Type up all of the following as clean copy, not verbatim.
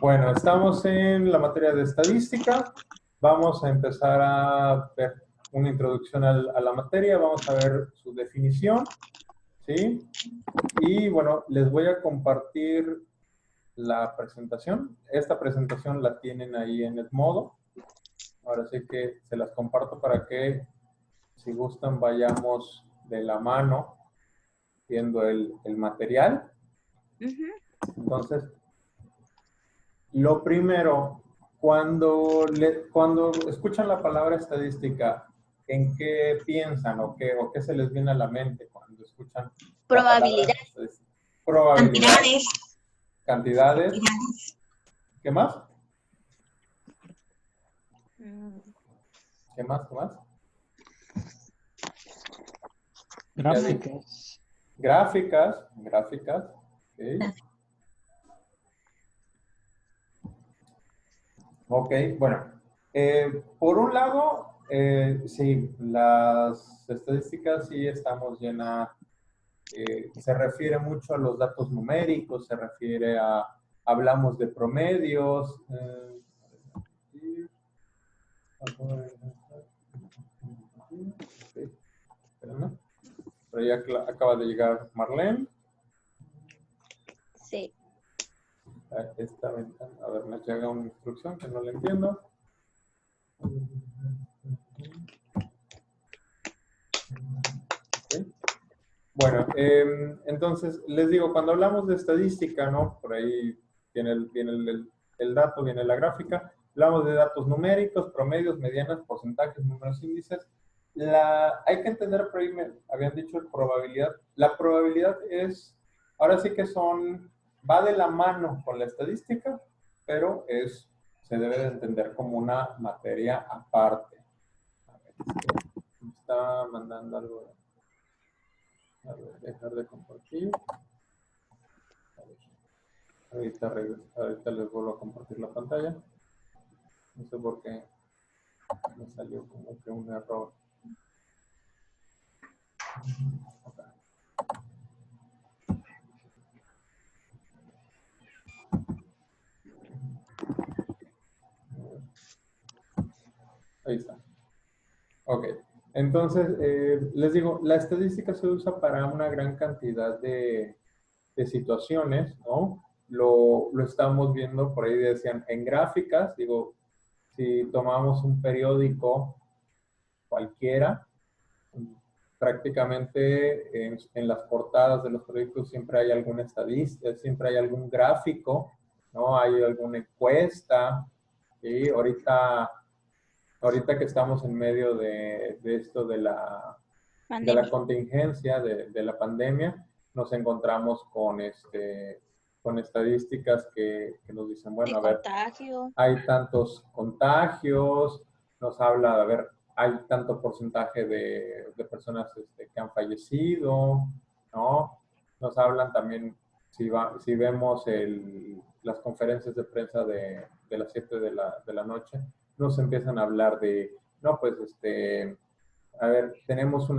Bueno, estamos en la materia de estadística. Vamos a empezar a ver una introducción a la materia. Vamos a ver su definición, ¿sí? Y bueno, les voy a compartir la presentación. Esta presentación la tienen ahí en Edmodo. Ahora sí que se las comparto para que, si gustan, vayamos de la mano viendo el material. Entonces, lo primero, cuando escuchan la palabra estadística, ¿en qué piensan o qué se les viene a la mente cuando escuchan la palabra Probabilidad. estadística? Probabilidad. Cantidades. Cantidades. ¿Qué más? ¿Qué más? ¿Qué más? Gráficas. Gráficas. Gráficas. Okay. Ok, bueno. Por un lado, sí, las estadísticas sí estamos llenas, se refiere mucho a los datos numéricos, se refiere a, hablamos de promedios. Espérenme. Pero ya acaba de llegar Marlene. Sí. Esta ventana, a ver, me llega una instrucción que no la entiendo. Okay. Bueno, entonces les digo, cuando hablamos de estadística, ¿no? Por ahí viene el dato, viene la gráfica. Hablamos de datos numéricos, promedios, medianas, porcentajes, números, índices. Hay que entender, por ahí me habían dicho probabilidad. La probabilidad es, ahora sí que va de la mano con la estadística, pero se debe de entender como una materia aparte. A ver, me está mandando algo. A ver, dejar de compartir. A ver, ahorita les vuelvo a compartir la pantalla. No sé por qué me salió como que un error. Okay. Ahí está. Ok. Entonces, les digo, la estadística se usa para una gran cantidad de situaciones, ¿no? Lo estamos viendo, por ahí decían, en gráficas, digo, si tomamos un periódico cualquiera, prácticamente en las portadas de los periódicos siempre hay alguna estadística, siempre hay algún gráfico, ¿no? Hay alguna encuesta, ¿sí? Ahorita que estamos en medio de esto de la contingencia, de la pandemia, nos encontramos con estadísticas que nos dicen, bueno, a ver, hay tantos contagios, nos habla, a ver, hay tanto porcentaje de personas que han fallecido, ¿no? Nos hablan también, si vemos las conferencias de prensa de las 7 de la noche, nos empiezan a hablar de, no, pues, a ver, tenemos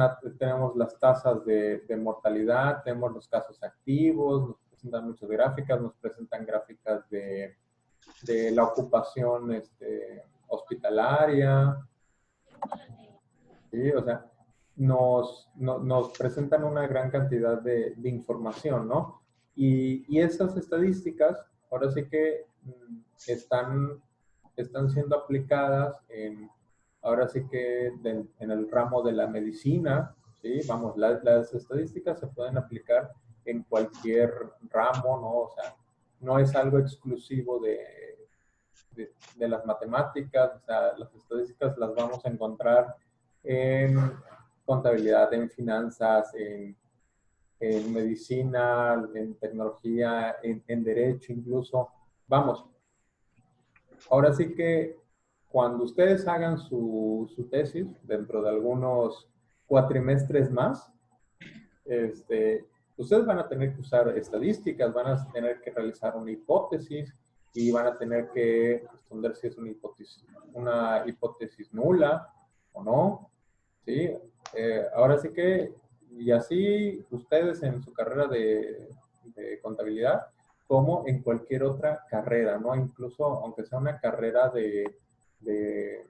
las tasas de mortalidad, tenemos los casos activos, nos presentan muchas gráficas, nos presentan gráficas de la ocupación hospitalaria, ¿sí? O sea, nos presentan una gran cantidad de información, ¿no? Y esas estadísticas, ahora sí que están siendo aplicadas ahora sí que en el ramo de la medicina, ¿sí? Vamos, las estadísticas se pueden aplicar en cualquier ramo, ¿no? O sea, no es algo exclusivo de las matemáticas, o sea, las estadísticas las vamos a encontrar en contabilidad, en finanzas, en medicina, en tecnología, en derecho incluso. Vamos, ahora sí que cuando ustedes hagan su tesis, dentro de algunos cuatrimestres más, ustedes van a tener que usar estadísticas, van a tener que realizar una hipótesis y van a tener que responder si es una hipótesis nula o no, ¿sí? Ahora sí que, y así ustedes en su carrera de contabilidad como en cualquier otra carrera, ¿no? Incluso aunque sea una carrera de, de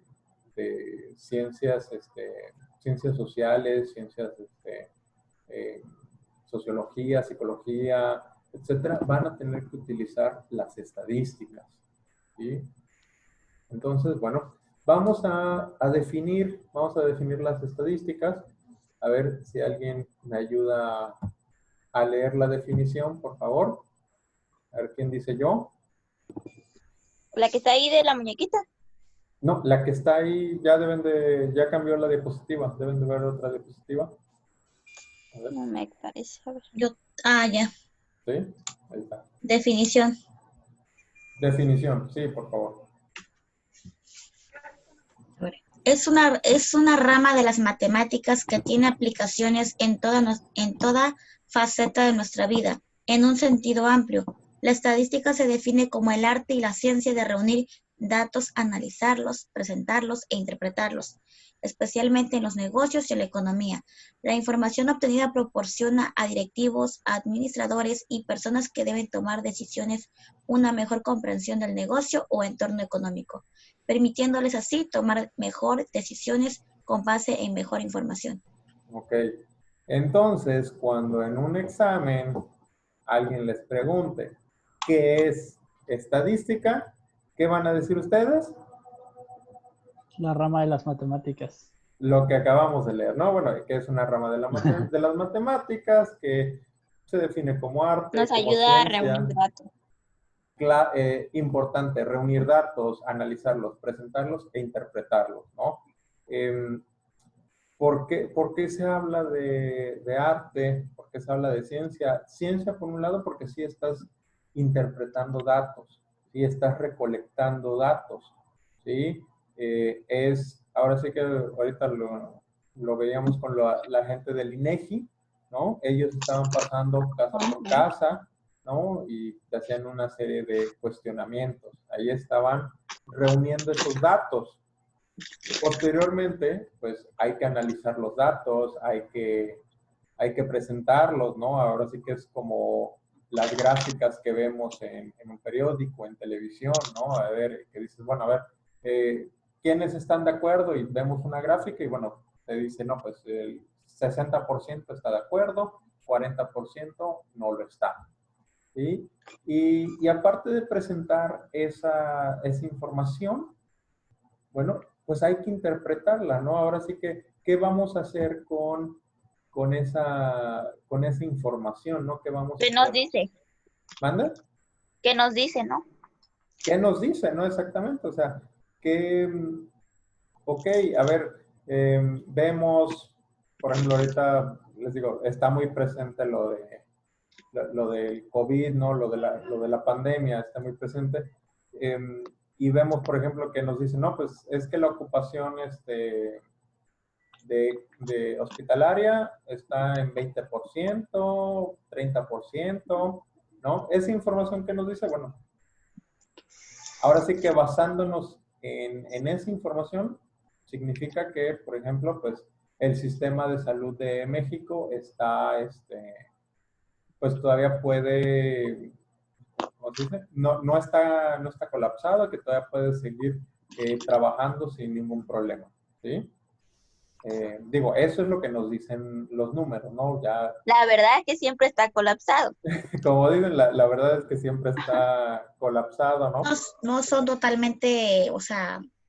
ciencias, ciencias sociales, ciencias, eh, sociología, psicología, etcétera, van a tener que utilizar las estadísticas, ¿sí? Entonces, bueno, vamos a definir las estadísticas. A ver si alguien me ayuda a leer la definición, por favor. A ver quién dice yo. La que está ahí de la muñequita. No, la que está ahí ya cambió la diapositiva. Deben de ver otra diapositiva. A ver, No me parece. A ver. Ya. ¿sí? Ahí está. Definición. Definición, sí, por favor. Es una rama de las matemáticas que tiene aplicaciones en toda faceta de nuestra vida, en un sentido amplio. La estadística se define como el arte y la ciencia de reunir datos, analizarlos, presentarlos e interpretarlos, especialmente en los negocios y en la economía. La información obtenida proporciona a directivos, administradores y personas que deben tomar decisiones una mejor comprensión del negocio o entorno económico, permitiéndoles así tomar mejores decisiones con base en mejor información. Ok. Entonces, cuando en un examen alguien les pregunte qué es estadística, ¿qué van a decir ustedes? La rama de las matemáticas. Lo que acabamos de leer, ¿no? Bueno, que es una rama de las matemáticas que se define como arte, Nos como ayuda a ciencia. reunir datos. Importante, reunir datos, analizarlos, presentarlos e interpretarlos, ¿no? ¿Por qué se habla de arte? ¿Por qué se habla de ciencia? Ciencia, por un lado, porque sí estás interpretando datos, sí estás recolectando datos, ¿sí? Ahora sí que ahorita lo veíamos con la gente del INEGI, ¿no? Ellos estaban pasando casa por casa, ¿no? Y hacían una serie de cuestionamientos. Ahí estaban reuniendo esos datos. Posteriormente, pues hay que analizar los datos, hay que presentarlos, ¿no? Ahora sí que es como las gráficas que vemos en un periódico, en televisión, ¿no? A ver, que dices, bueno, a ver, ¿quiénes están de acuerdo? Y vemos una gráfica y, bueno, te dice, no, pues el 60% está de acuerdo, 40% no lo está, ¿sí? Y aparte de presentar esa información, bueno, pues hay que interpretarla, ¿no? Ahora sí que, ¿qué vamos a hacer con esa información, ¿no? ¿Qué vamos a ¿Qué nos hacer? dice? ¿Manda? ¿Qué nos dice, no? ¿Qué nos dice, no? Exactamente, o sea, que, ok, a ver, vemos, por ejemplo, ahorita les digo, está muy presente lo del COVID, ¿no? Lo de la pandemia está muy presente. Y vemos, por ejemplo, que nos dicen, no, pues es que la ocupación de hospitalaria está en 20%, 30%, ¿no? Esa información que nos dice, bueno, ahora sí que basándonos en esa información, significa que, por ejemplo, pues el sistema de salud de México está, pues todavía puede, ¿cómo se dice? No está colapsado, que todavía puede seguir trabajando sin ningún problema, ¿sí? Digo, eso es lo que nos dicen los números, ¿no? Ya, La verdad es que siempre está colapsado. como dicen, la verdad es que siempre está colapsado, ¿no? No son totalmente,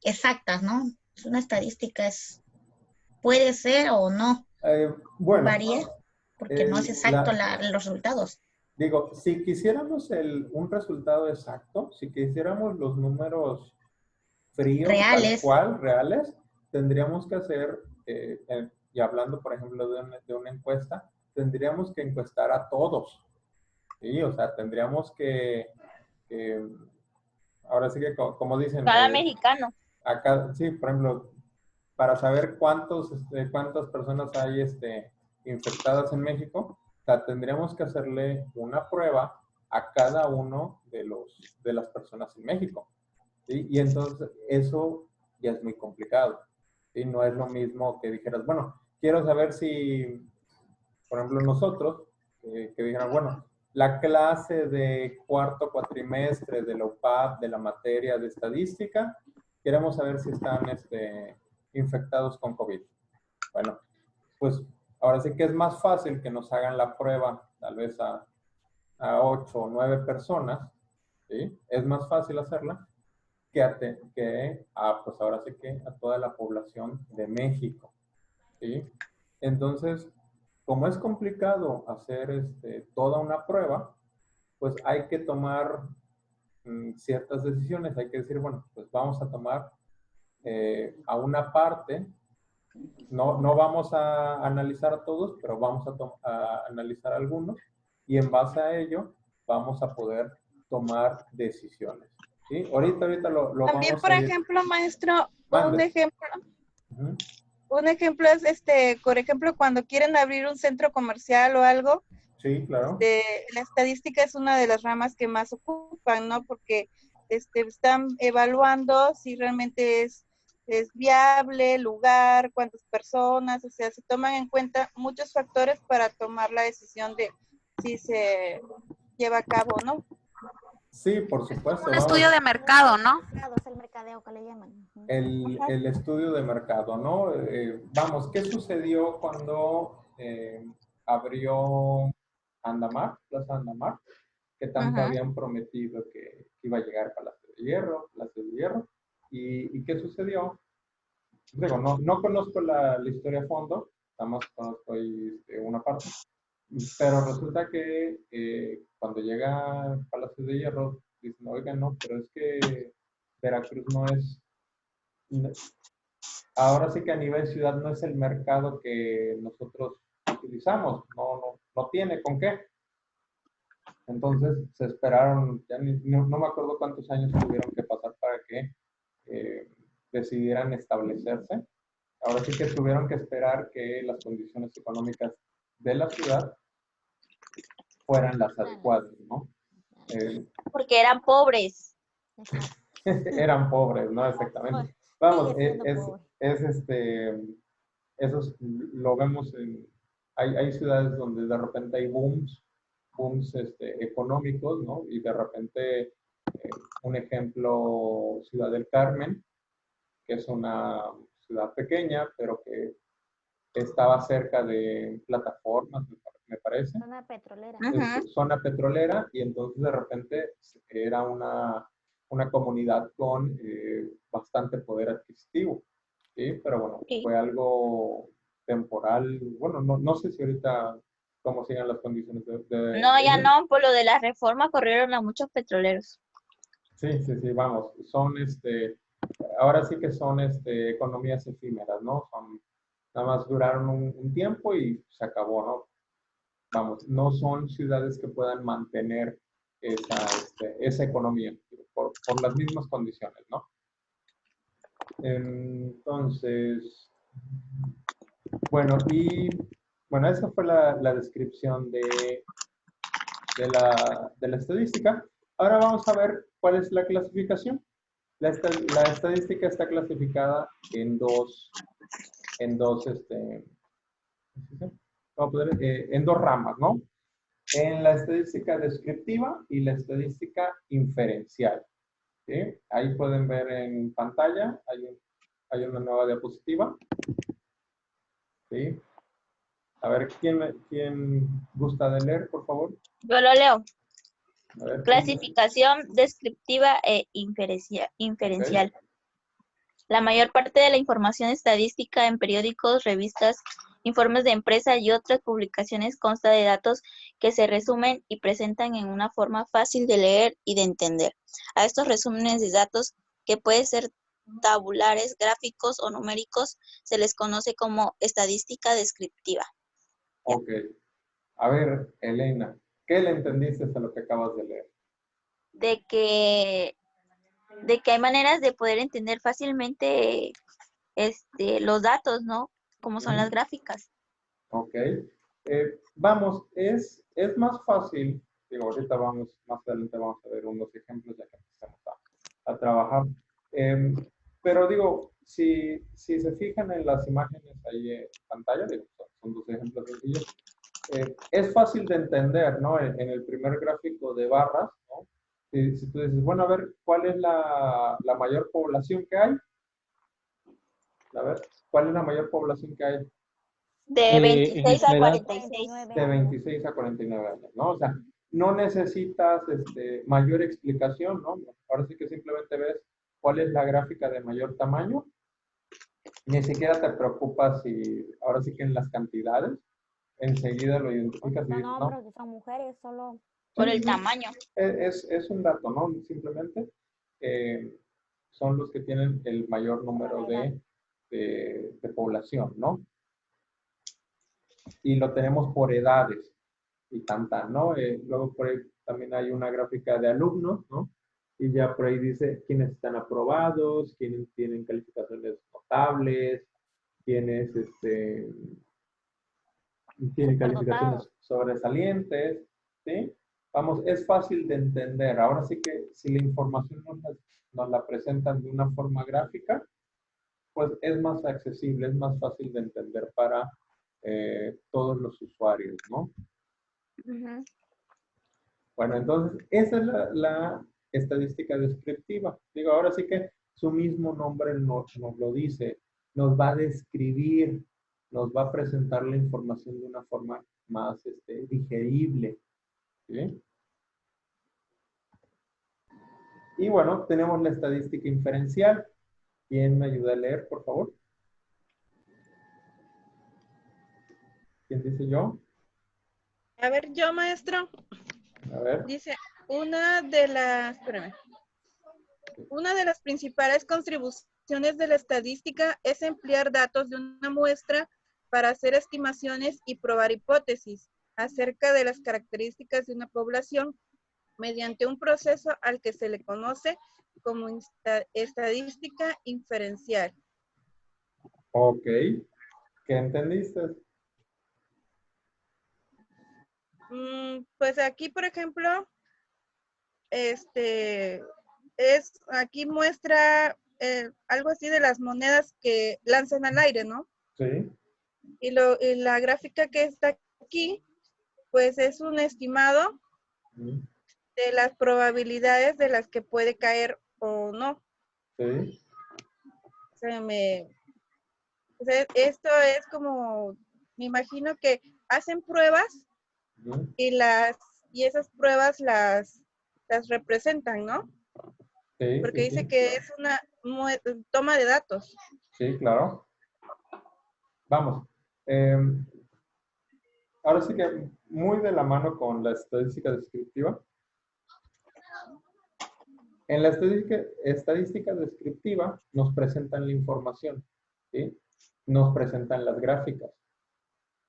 exactas, ¿no? Es una estadística, puede ser o no, Bueno, varía, porque no es exacto los resultados. digo, si quisiéramos un resultado exacto, si quisiéramos los números fríos, tal Reales. cual, reales, tendríamos que hacer, y hablando, por ejemplo, de una encuesta, tendríamos que encuestar a todos, ¿sí? O sea, tendríamos que ahora sí que, como dicen, Cada mexicano. acá, sí, por ejemplo, para saber cuántas personas hay infectadas en México, o sea, tendríamos que hacerle una prueba a cada uno de las personas en México, ¿sí? Y entonces eso ya es muy complicado, ¿sí? No es lo mismo que dijeras, bueno, quiero saber si, por ejemplo, nosotros, que dijeran, bueno, la clase de cuarto cuatrimestre de la UPAD, de la materia de estadística, queremos saber si están infectados con COVID. Bueno, pues ahora sí que es más fácil que nos hagan la prueba, tal vez a 8 o 9 personas, ¿sí? Es más fácil hacerla pues ahora sí que a toda la población de México, ¿sí? Entonces, como es complicado hacer toda una prueba, pues hay que tomar ciertas decisiones. Hay que decir, bueno, pues vamos a tomar a una parte, no vamos a analizar a todos, pero vamos a analizar algunos y en base a ello vamos a poder tomar decisiones. ¿Sí? Ahorita lo También, vamos por a ir. ejemplo, maestro, Mande. un ejemplo es, por ejemplo, cuando quieren abrir un centro comercial o algo, Sí, claro. la estadística es una de las ramas que más ocupan, ¿no? Porque están evaluando si realmente es viable, lugar, cuántas personas, o sea, se toman en cuenta muchos factores para tomar la decisión de si se lleva a cabo, ¿no? Sí, por supuesto. Un estudio de mercado, ¿no? Es el mercadeo que le llaman. El estudio de mercado, ¿no? Vamos, ¿qué sucedió cuando abrió Andamar, Plaza Andamar? Que tanto habían prometido que iba a llegar Palacio de Hierro, ¿Y qué sucedió? Digo, no conozco la historia a fondo, nada más conozco ahí una parte, pero resulta que cuando llega Palacio de Hierro, dicen, oigan, no, pero es que Veracruz ahora sí que a nivel ciudad no es el mercado que nosotros utilizamos, no tiene con qué. Entonces se esperaron, no me acuerdo cuántos años tuvieron que pasar para que decidieran establecerse. Ahora sí que tuvieron que esperar que las condiciones económicas de la ciudad fueran las adecuadas, ¿no? Porque eran pobres. Eran pobres, ¿no? Exactamente. Vamos, eso lo vemos hay ciudades donde de repente hay booms económicos, ¿no? Y de repente, un ejemplo, Ciudad del Carmen, que es una ciudad pequeña, pero que estaba cerca de plataformas, me parece. Zona petrolera. Es zona petrolera, y entonces de repente era una comunidad con bastante poder adquisitivo, ¿sí? Pero bueno, fue algo temporal. Bueno, no sé si ahorita cómo sigan las condiciones No, ya no, por lo de la reforma corrieron a muchos petroleros. Sí, vamos, son ahora sí que son economías efímeras, ¿no? Nada más duraron un tiempo y se acabó, ¿no? Vamos, no son ciudades que puedan mantener esa economía por las mismas condiciones, ¿no? Entonces, bueno, esa fue la descripción de la estadística. Ahora vamos a ver cuál es la clasificación. La estadística está clasificada en dos ramas, ¿no? En la estadística descriptiva y la estadística inferencial. ¿Sí? Ahí pueden ver en pantalla, hay una nueva diapositiva. ¿Sí? A ver, ¿quién gusta de leer, por favor? Yo lo leo. A ver, Clasificación descriptiva e inferencial. Okay. La mayor parte de la información estadística en periódicos, revistas, informes de empresa y otras publicaciones consta de datos que se resumen y presentan en una forma fácil de leer y de entender. A estos resúmenes de datos, que pueden ser tabulares, gráficos o numéricos, se les conoce como estadística descriptiva. Ok. A ver, Elena, ¿qué le entendiste a lo que acabas de leer? De que hay maneras de poder entender fácilmente los datos, ¿no? Como son las gráficas. Ok. Vamos, es más fácil, digo, ahorita más adelante vamos a ver unos ejemplos ya que empezamos a trabajar. Pero digo, si se fijan en las imágenes ahí en pantalla, digo, son dos ejemplos sencillos. es fácil de entender, ¿no? En el primer gráfico de barras, ¿no? Si tú dices, bueno, a ver, ¿cuál es la mayor población que hay? A ver, ¿cuál es la mayor población que hay? De en 26 esta a edad, 46. De 26 a 49 años, ¿no? O sea, no necesitas mayor explicación, ¿no? Ahora sí que simplemente ves cuál es la gráfica de mayor tamaño. Ni siquiera te preocupas si, ahora sí que en las cantidades, enseguida lo identificas y Son dices, no, hombres, son mujeres, solo. Por sí, el sí, tamaño. es un dato, ¿no? Simplemente son los que tienen el mayor número de población, ¿no? Y lo tenemos por edades y tanta, ¿no? Luego por ahí también hay una gráfica de alumnos, ¿no? Y ya por ahí dice quiénes están aprobados, quiénes tienen calificaciones notables, quiénes tienen calificaciones Superdotados. sobresalientes, ¿sí? Vamos, es fácil de entender. Ahora sí que si la información nos la presentan de una forma gráfica, pues es más accesible, es más fácil de entender para todos los usuarios, ¿no? Ujú. Bueno, entonces, esa es la estadística descriptiva. Digo, ahora sí que su mismo nombre nos lo dice, nos va a describir, nos va a presentar la información de una forma más digerible, ¿sí? Y bueno, tenemos la estadística inferencial. ¿Quién me ayuda a leer, por favor? ¿Quién dice yo? A ver, yo, maestro, A ver. dice, espérame, una de las principales contribuciones de la estadística es emplear datos de una muestra para hacer estimaciones y probar hipótesis acerca de las características de una población mediante un proceso al que se le conoce como estadística inferencial. Ok. ¿Qué entendiste? Pues aquí, por ejemplo, aquí muestra algo así de las monedas que lanzan al aire, ¿no? Sí. Y la gráfica que está aquí, pues es un estimado Mm, de las probabilidades de las que puede caer o no. sí. O sea, esto es como, me imagino que hacen pruebas Mm, y esas pruebas las representan, ¿no? sí, Porque sí, dice sí. que es una toma de datos. Sí, claro. Vamos. Ahora sí que muy de la mano con la estadística descriptiva. En la estadística descriptiva nos presentan la información, ¿sí? Nos presentan las gráficas.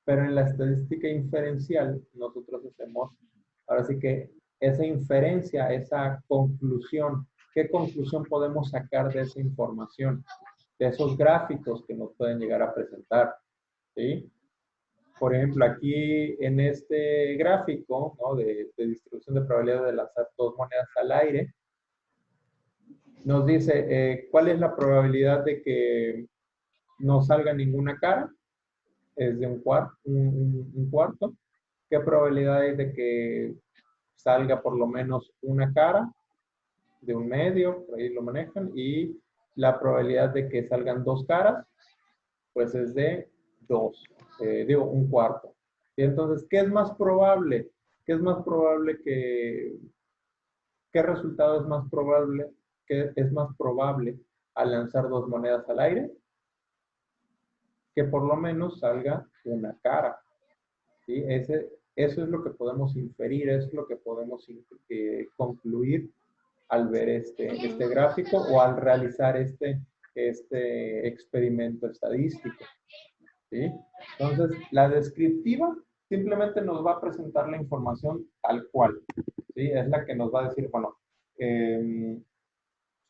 Pero en la estadística inferencial nosotros hacemos, ahora sí que esa inferencia, esa conclusión, ¿qué conclusión podemos sacar de esa información? De esos gráficos que nos pueden llegar a presentar, ¿sí? Por ejemplo, aquí en este gráfico, ¿no? de distribución de probabilidad de lanzar dos monedas al aire, nos dice cuál es la probabilidad de que no salga ninguna cara, es de un cuarto. ¿Qué probabilidad hay de que salga por lo menos una cara, de un medio, por ahí lo manejan, y la probabilidad de que salgan dos caras, pues es de un cuarto. Y entonces, ¿qué es más probable? ¿Qué es más probable qué resultado es más probable, qué es más probable al lanzar dos monedas al aire? Que por lo menos salga una cara, ¿sí? Eso es lo que podemos inferir, es lo que podemos concluir al ver este gráfico o al realizar este experimento estadístico, ¿sí? Entonces, la descriptiva simplemente nos va a presentar la información tal cual, ¿sí? Es la que nos va a decir, bueno,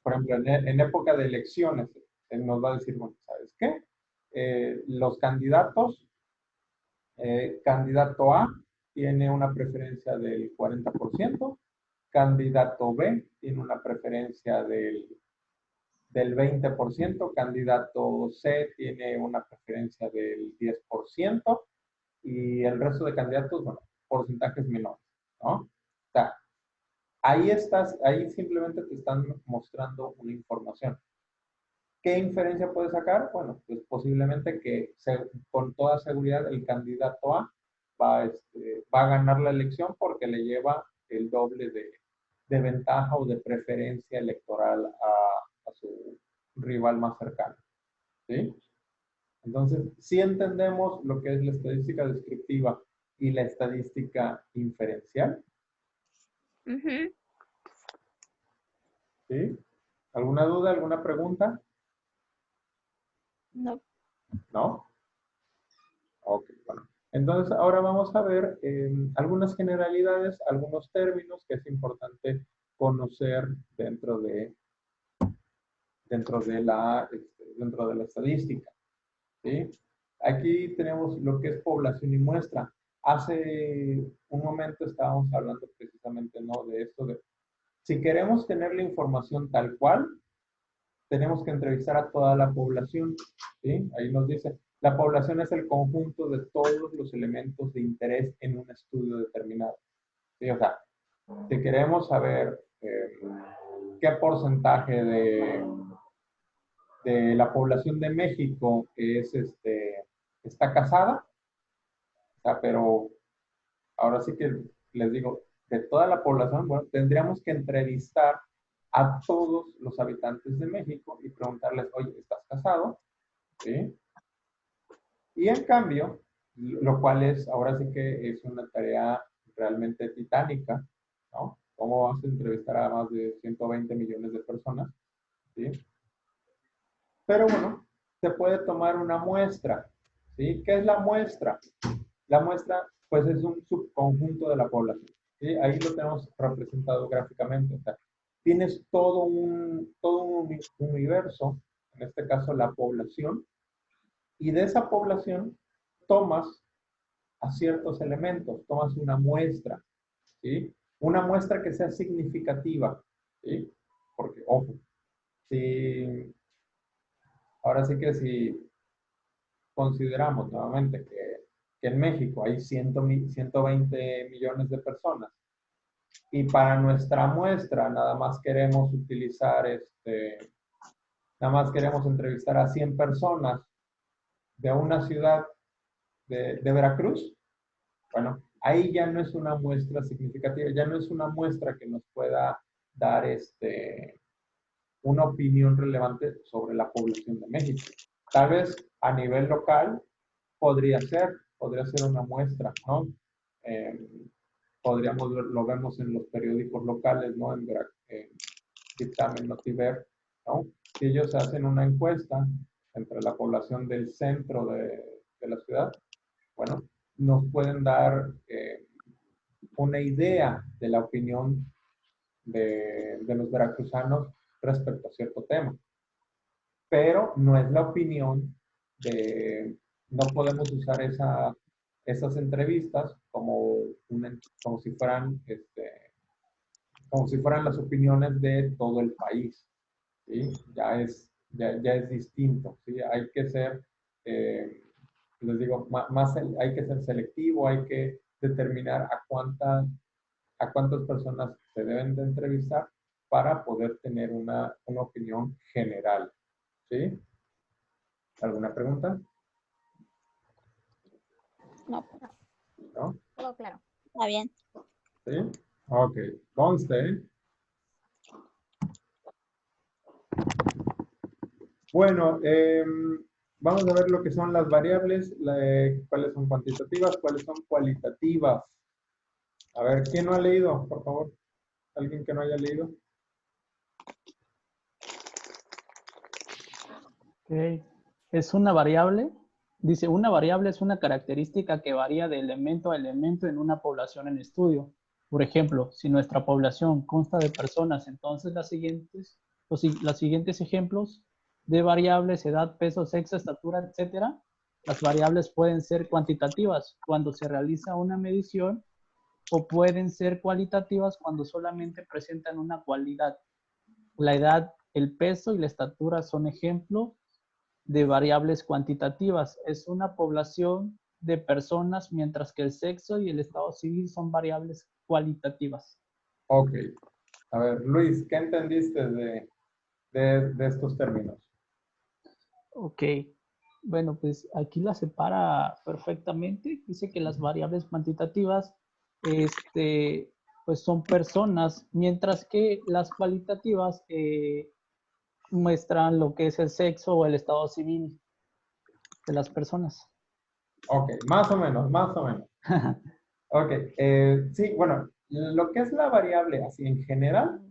por ejemplo, en época de elecciones, él nos va a decir, bueno, ¿sabes qué? Los candidatos, candidato A tiene una preferencia del 40%, candidato B tiene una preferencia del 20%, candidato C tiene una preferencia del 10%, y el resto de candidatos, bueno, porcentajes menores, ¿no? O sea, ahí simplemente te están mostrando una información. ¿Qué inferencia puedes sacar? Bueno, pues posiblemente que con toda seguridad el candidato A va a ganar la elección porque le lleva el doble de ventaja o de preferencia electoral a su rival más cercano, ¿sí? Entonces, sí entendemos lo que es la estadística descriptiva y la estadística inferencial, Ujú. ¿sí? ¿Alguna duda, alguna pregunta? No. ¿No? Ok, bueno. Entonces, ahora vamos a ver algunas generalidades, algunos términos que es importante conocer dentro de la estadística, ¿sí? Aquí tenemos lo que es población y muestra. Hace un momento estábamos hablando precisamente, ¿no?, de esto de, si queremos tener la información tal cual, tenemos que entrevistar a toda la población, ¿sí? Ahí nos dice, la población es el conjunto de todos los elementos de interés en un estudio determinado, ¿sí? O sea, si queremos saber qué porcentaje de la población de México está casada, o sea, pero ahora sí que les digo, de toda la población, bueno, tendríamos que entrevistar a todos los habitantes de México y preguntarles, oye, ¿estás casado? ¿Sí? Y en cambio, lo cual es, ahora sí que es una tarea realmente titánica, ¿no? ¿Cómo vas a entrevistar a más de 120 millones de personas? ¿Sí? Pero bueno, se puede tomar una muestra, ¿sí? ¿Qué es la muestra? La muestra, pues, es un subconjunto de la población, ¿sí? Ahí lo tenemos representado gráficamente. O sea, tienes todo un universo, en este caso la población, y de esa población tomas a ciertos elementos, tomas una muestra, ¿sí? Una muestra que sea significativa, ¿sí? Porque, ojo, si, ahora sí que si consideramos nuevamente que en México hay 120 millones de personas y para nuestra muestra nada más queremos utilizar, nada más queremos entrevistar a 100 personas de una ciudad de Veracruz, bueno, ahí ya no es una muestra significativa, ya no es una muestra que nos pueda dar una opinión relevante sobre la población de México. Tal vez a nivel local podría ser una muestra, ¿no? Lo vemos en los periódicos locales, ¿no? En Dictamen, Notiver, ¿no? Si ellos hacen una encuesta entre la población del centro de la ciudad, bueno, nos pueden dar una idea de la opinión de los veracruzanos respecto a cierto tema. Pero no es la opinión no podemos usar esas entrevistas como si fueran las opiniones de todo el país, ¿sí? Ya es distinto, ¿sí? Hay que ser, les digo, hay que ser selectivo, hay que determinar a cuántas personas se deben de entrevistar para poder tener una opinión general, ¿sí? ¿Alguna pregunta? No. ¿No? Todo claro. Está bien. ¿Sí? Ok, conste. Bueno, vamos a ver lo que son las variables, cuáles son cuantitativas, cuáles son cualitativas. A ver, ¿quién no ha leído, por favor? ¿Alguien que no haya leído? Ok. Es una variable. Dice, una variable es una característica que varía de elemento a elemento en una población en estudio. Por ejemplo, si nuestra población consta de personas, entonces los siguientes ejemplos de variables, edad, peso, sexo, estatura, etcétera, las variables pueden ser cuantitativas cuando se realiza una medición o pueden ser cualitativas cuando solamente presentan una cualidad. La edad, el peso y la estatura son ejemplos de variables cuantitativas. Es una población de personas, mientras que el sexo y el estado civil son variables cualitativas. Ok. A ver, Luis, ¿qué entendiste de estos términos? Ok. Bueno, pues aquí la separa perfectamente. Dice que las variables cuantitativas, pues son personas, mientras que las cualitativas muestran lo que es el sexo o el estado civil de las personas. Ok, más o menos, más o menos. Ok, sí, bueno, lo que es la variable así en general,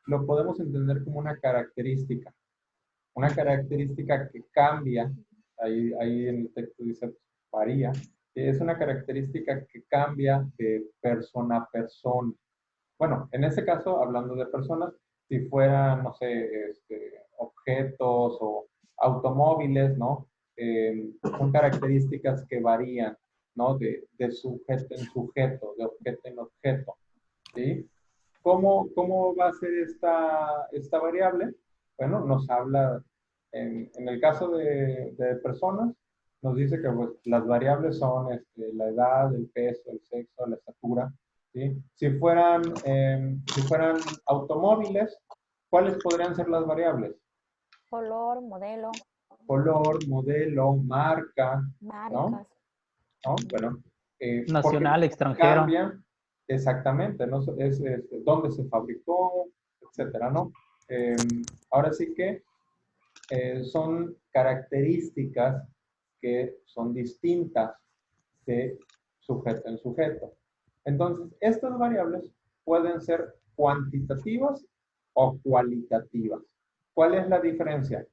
lo podemos entender como una característica que cambia, ahí en el texto dice varía, es una característica que cambia de persona a persona. Bueno, en ese caso, hablando de personas, si fueran, no sé, objetos o automóviles, ¿no? Son características que varían, ¿no? De sujeto en sujeto, de objeto en objeto, ¿sí? ¿Cómo va a ser esta variable? Bueno, nos habla, en el caso de personas, nos dice que pues, las variables son la edad, el peso, el sexo, la estatura, ¿sí? Si fueran automóviles, ¿cuáles podrían ser las variables? Color, modelo, Color, modelo, marca, ¿no? marcas. ¿No? Bueno, porque Nacional, extranjero. cambia exactamente, ¿no? Es dónde se fabricó, etcétera, ¿no? Ahora sí que son características que son distintas de sujeto en sujeto. Entonces, estas variables pueden ser cuantitativas o cualitativas. ¿Cuál es la diferencia?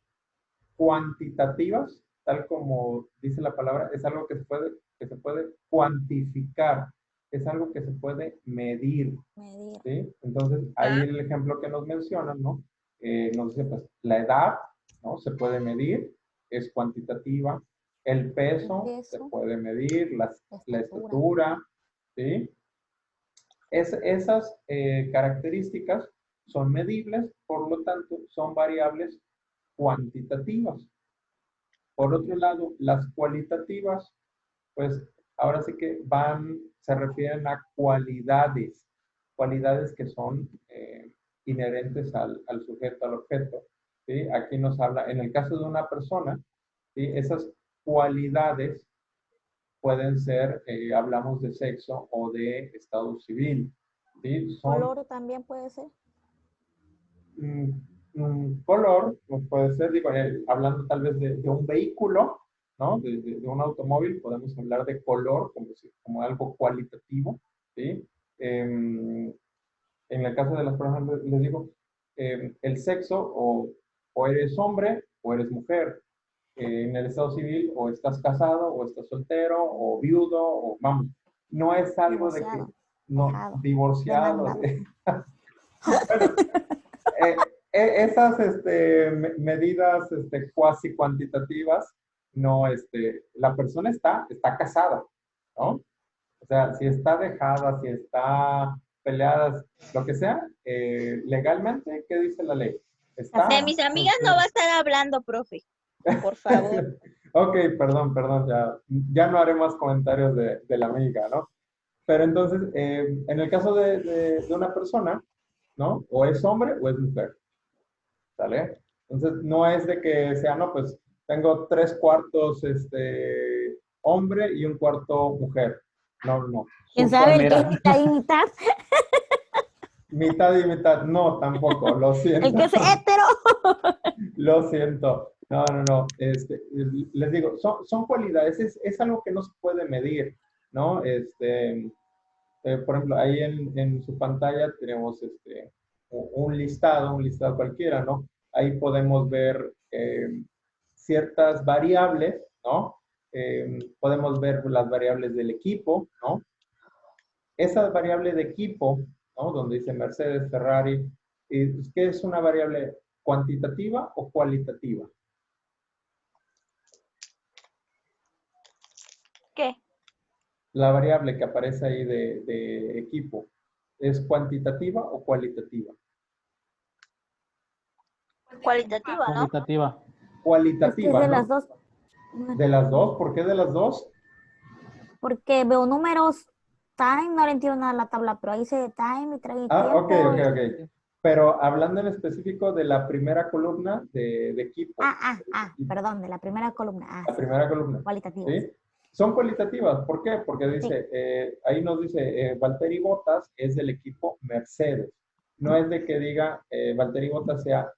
Cuantitativas, tal como dice la palabra, es algo que se puede cuantificar, es algo que se puede medir, Medir. ¿sí? Entonces, ahí el ejemplo que nos mencionan, ¿no? Nos dice, pues, la edad, ¿no? Se puede medir, es cuantitativa. El peso se Peso, puede medir, la estatura. estatura, ¿sí? Esas características son medibles, por lo tanto, son variables cuantitativas. Por otro lado, las cualitativas, pues ahora sí que se refieren a cualidades que son inherentes al sujeto, al objeto. ¿Sí? Aquí nos habla, en el caso de una persona, ¿sí? Esas cualidades pueden ser, hablamos de sexo o de estado civil. ¿Sí? Color también puede ser. Color, pues puede ser, digo, hablando tal vez de un vehículo, ¿no? De un automóvil, podemos hablar de color como algo cualitativo, ¿sí? En el caso de las personas, les digo, el sexo, o eres hombre o eres mujer. En el estado civil, o estás casado, o estás soltero, o viudo, o vamos, no es algo de que, Divorciado, no, dejado, divorciado. demandado. Bueno, esas medidas cuasi cuantitativas, no, la persona está casada, ¿no? O sea, si está dejada, si está peleada, lo que sea, legalmente, ¿qué dice la ley? Está. De mis amigas no va a estar hablando, profe. Por favor. Ok, perdón, ya no haré más comentarios de la amiga, ¿no? Pero entonces, en el caso de una persona, ¿no? O es hombre o es mujer, ¿sale? Entonces, no es de que sea, no, pues tengo 3 cuartos hombre y un cuarto mujer. No. ¿Quién Su sabe el que es palmera. mitad y mitad? mitad y mitad, no, tampoco, lo siento. El que es hetero. Lo siento. No. Les digo, son cualidades, es algo que no se puede medir, ¿no? Por ejemplo, ahí en su pantalla tenemos un listado cualquiera, ¿no? Ahí podemos ver ciertas variables, ¿no? Podemos ver las variables del equipo, ¿no? Esa variable de equipo, ¿no? Donde dice Mercedes, Ferrari, ¿qué es una variable cuantitativa o cualitativa? ¿Qué? La variable que aparece ahí de equipo, ¿es cuantitativa o cualitativa? Cualitativa, ¿no? Cualitativa. Es que es Cualitativa, de ¿no? las dos. ¿De las dos? ¿Por qué de las dos? Porque veo números, time, no le entiendo nada a la tabla, pero ahí dice time y trae Ah, ok, tiempo. ok. Pero hablando en específico de la primera columna de equipo. Perdón, de la primera columna. La primera columna. Cualitativas. ¿Sí? Son cualitativas. ¿Por qué? Porque dice, ahí nos dice, Valtteri Bottas es del equipo Mercedes. No es de que diga Valtteri Bottas sea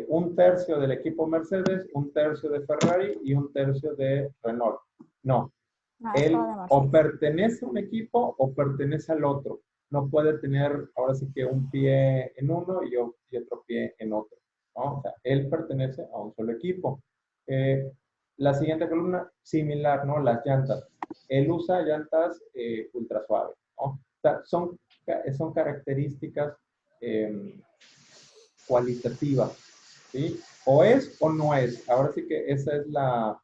un tercio del equipo Mercedes, un tercio de Ferrari y un tercio de Renault. No. No, es Él todo de o Mercedes. pertenece a un equipo o pertenece al otro. No puede tener, ahora sí que un pie en uno y otro pie en otro, ¿no? O sea, él pertenece a un solo equipo. La siguiente columna, similar, ¿no? Las llantas. Él usa llantas ultra suaves, ¿no? O sea, son características cualitativas, ¿sí? O es o no es. Ahora sí que esa es la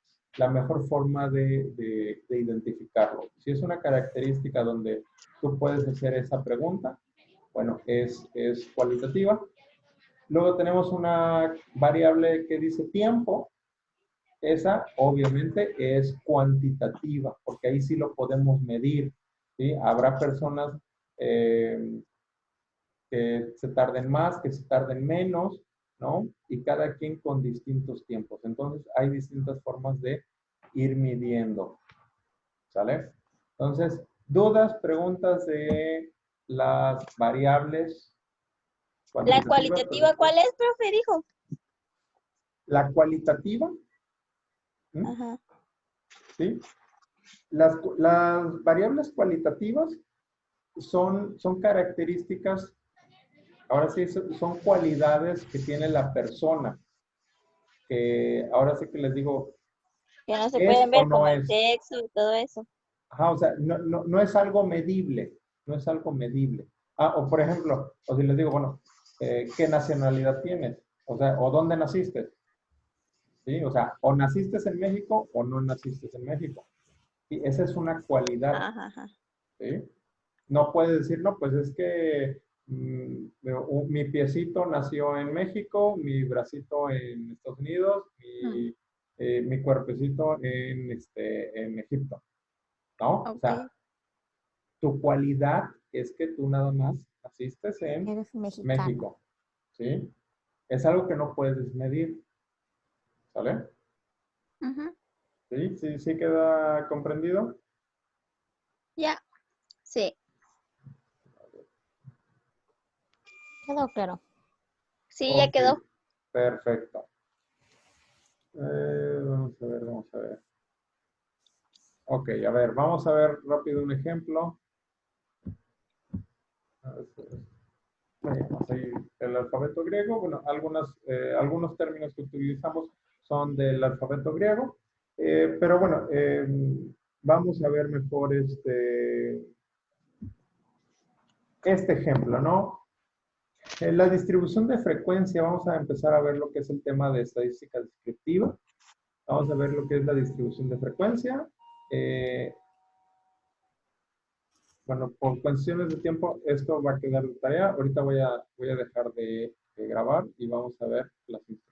mejor forma de identificarlo. Si es una característica donde tú puedes hacer esa pregunta, bueno, es cualitativa. Luego tenemos una variable que dice tiempo. Esa obviamente es cuantitativa, porque ahí sí lo podemos medir, ¿sí? Habrá personas que se tarden más, que se tarden menos, ¿no? Y cada quien con distintos tiempos. Entonces, hay distintas formas de ir midiendo, ¿sale? Entonces, dudas, preguntas de las variables La cuantitativas. cualitativa, ¿cuál es, profe? Dijo. La cualitativa, ¿sí? Ajá. ¿Sí? Las variables cualitativas son características, ahora sí, son cualidades que tiene la persona, que ahora sí que les digo, Que no se es pueden o ver no como el es. sexo y todo eso. Ajá, o sea, no es algo medible, no es algo medible. O por ejemplo, o si les digo, bueno, ¿qué nacionalidad tienes? O sea, ¿o dónde naciste? ¿Sí? O sea, o naciste en México o no naciste en México. Y esa es una cualidad, Ajá. ¿sí? No puedes decir, no, pues es que mi piecito nació en México, mi bracito en Estados Unidos, mi cuerpecito en Egipto, ¿no? O Ok. sea, tu cualidad es que tú nada más naciste en Eres mexicano. México, ¿sí? Es algo que no puedes medir, ¿sale? Ujú. ¿Sí? ¿Sí queda comprendido? Ya. Sí. Quedó claro. Sí, ya Ok, quedó. perfecto. Vamos a ver. Ok, a ver, vamos a ver rápido un ejemplo. Veamos ahí el alfabeto griego. Bueno, algunos términos que utilizamos son del alfabeto griego. Pero bueno, vamos a ver mejor este ejemplo, ¿no? En la distribución de frecuencia, vamos a empezar a ver lo que es el tema de estadística descriptiva. Vamos a ver lo que es la distribución de frecuencia. Bueno, por cuestiones de tiempo, esto va a quedar de tarea. Ahorita voy a dejar de grabar y vamos a ver las instrucciones.